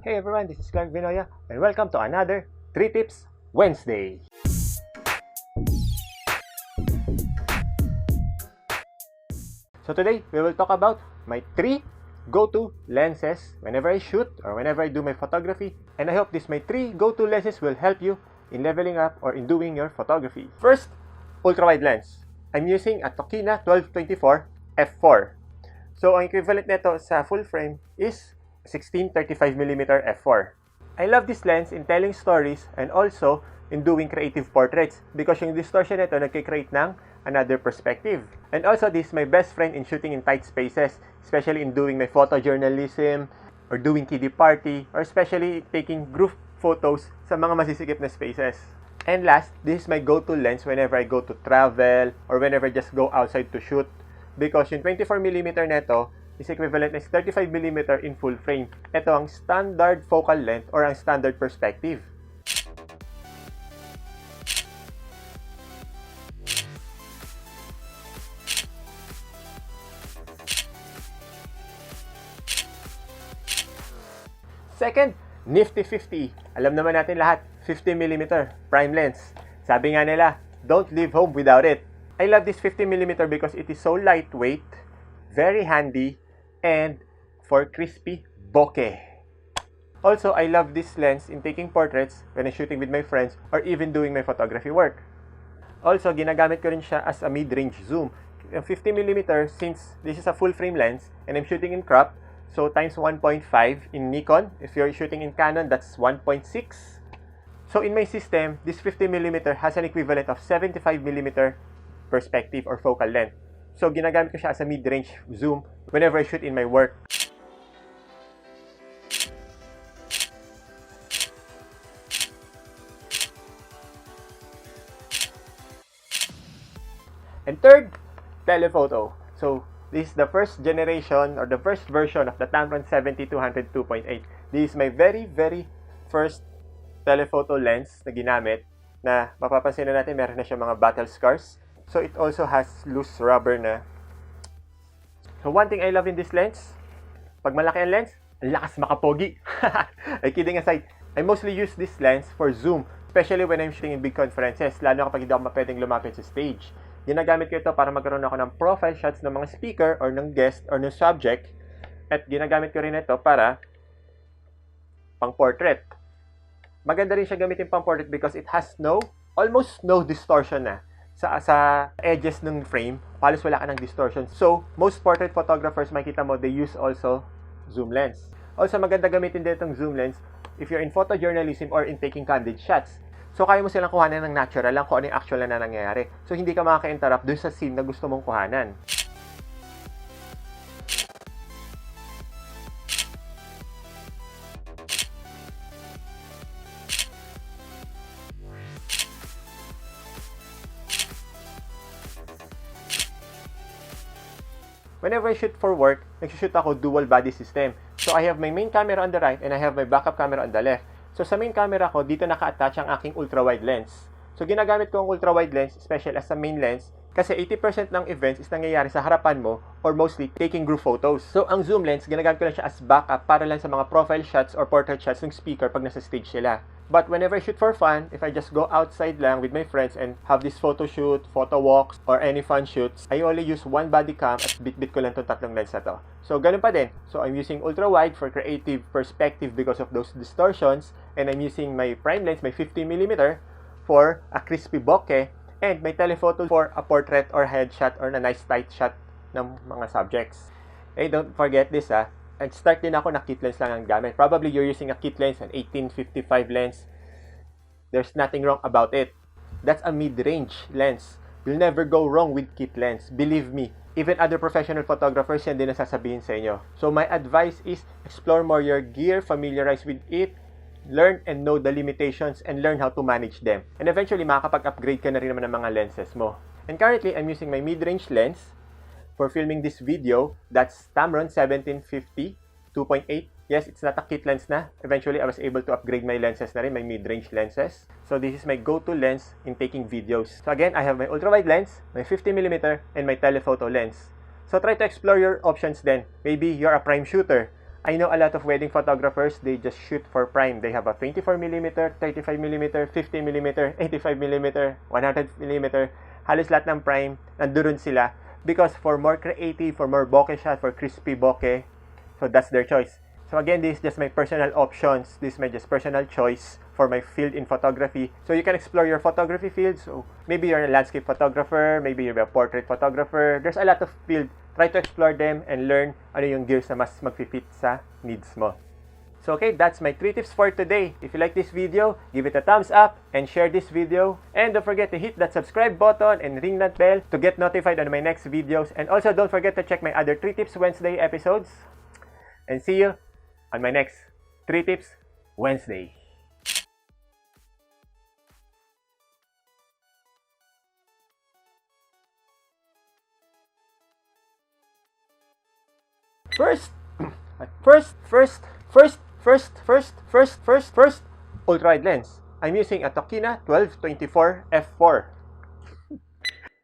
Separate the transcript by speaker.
Speaker 1: Hey everyone, this is Vinoya and welcome to another 3 Tips Wednesday. So today, we will talk about my 3 go-to lenses whenever I shoot or whenever I do my photography. And I hope my 3 go-to lenses will help you in leveling up or in doing your photography. First, ultrawide lens. I'm using a Tokina 12-24 f4. So ang equivalent nito sa full frame is 16-35mm f4. I love this lens in telling stories and also in doing creative portraits because yung distortion nito nagkikreate ng another perspective. And also, this is my best friend in shooting in tight spaces, especially in doing my photojournalism or doing kiddie party or especially taking group photos sa mga masisikip na spaces. And last, this is my go-to lens whenever I go to travel or whenever I just go outside to shoot because yung 24mm neto is equivalent ng 35mm in full frame. Ito ang standard focal length or ang standard perspective. Second, nifty 50. Alam naman natin lahat, 50mm prime lens. Sabi nga nila, don't leave home without it. I love this 50mm because it is so lightweight, very handy, and for crispy bokeh. Also, I love this lens in taking portraits when I'm shooting with my friends or even doing my photography work. Also, ginagamit ko rin siya as a mid-range zoom. 50mm, since this is a full-frame lens and I'm shooting in crop, so times 1.5 in Nikon. If you're shooting in Canon, that's 1.6. So in my system, this 50mm has an equivalent of 75mm perspective or focal length. So, ginagamit ko siya as a mid-range zoom whenever I shoot in my work. And third, telephoto. So, this is the first generation or the first version of the Tamron 70-200 2.8. This is my very first telephoto lens na ginamit na mapapansin na natin meron na siya mga battle scars. So, it also has loose rubber na. So, one thing I love in this lens, pag malaki ang lens, ang lakas makapogi. Kidding aside, I mostly use this lens for zoom, especially when I'm shooting in big conferences, lalo kapag hindi ako pwedeng lumapit sa stage. Ginagamit ko ito para magkaroon ako ng profile shots ng mga speaker or ng guest or ng subject. At ginagamit ko rin ito para pang-portrait. Maganda rin siya gamitin pang-portrait because it has almost no distortion na. Sa edges ng frame, halos wala ka ng distortion. So, most portrait photographers, makita mo, they use also zoom lens. Also, maganda gamitin din itong zoom lens if you're in photojournalism or in taking candid shots. So, kaya mo silang kuhanan ng natural lang kung ano yung actual na nangyayari. So, hindi ka makaka-interrupt dun sa scene na gusto mong kuhanan. Whenever I shoot for work, nag-shoot ako dual body system. So, I have my main camera on the right and I have my backup camera on the left. So, sa main camera ko, dito naka-attach ang aking ultrawide lens. So, ginagamit ko ang ultrawide lens, especially as a main lens, kasi 80% ng events is nangyayari sa harapan mo or mostly taking group photos. So, ang zoom lens, ginagamit ko lang siya as backup para lang sa mga profile shots or portrait shots ng speaker pag nasa stage sila. But whenever I shoot for fun, if I just go outside lang with my friends and have this photo shoot, photo walks, or any fun shoots, I only use one body cam at bit-bit ko lang itong tatlong lens na to. So, ganun pa din. So, I'm using ultra-wide for creative perspective because of those distortions, and I'm using my prime lens, my 50mm, for a crispy bokeh, and my telephoto for a portrait or headshot or a nice tight shot ng mga subjects. Hey, don't forget this Nag-start din ako na kit lens lang ang gamit. Probably you're using a kit lens, an 18-55 lens. There's nothing wrong about it. That's a mid-range lens. You'll never go wrong with kit lens. Believe me. Even other professional photographers yan din nasasabihin sa inyo. So my advice is explore more your gear, familiarize with it, learn and know the limitations, and learn how to manage them. And eventually, makakapag-upgrade ka na rin naman ng mga lenses mo. And currently, I'm using my mid-range lens for filming this video. That's Tamron 1750 2.8. Yes, it's not a kit lens na. Eventually, I was able to upgrade my lenses na rin, my mid-range lenses. So, this is my go-to lens in taking videos. So, again, I have my ultra-wide lens, my 50mm, and my telephoto lens. So, try to explore your options then. Maybe you're a prime shooter. I know a lot of wedding photographers, they just shoot for prime. They have a 24mm, 35mm, 50mm, 85mm, 100mm. Halos lahat ng prime, nandoon sila. Because for more creative, for more bokeh shot, for crispy bokeh, so that's their choice. So again, this is just my personal options. This is my just personal choice for my field in photography. So you can explore your photography field. So maybe you're a landscape photographer, maybe you're a portrait photographer. There's a lot of field. Try to explore them and learn ano yung gears na mas magfi-fit sa needs mo. So okay, that's my 3 tips for today. If you like this video, give it a thumbs up and share this video. And don't forget to hit that subscribe button and ring that bell to get notified on my next videos. And also don't forget to check my other 3 Tips Wednesday episodes. And see you on my next 3 Tips Wednesday. First, ultrawide lens. I'm using a Tokina 12-24 f4.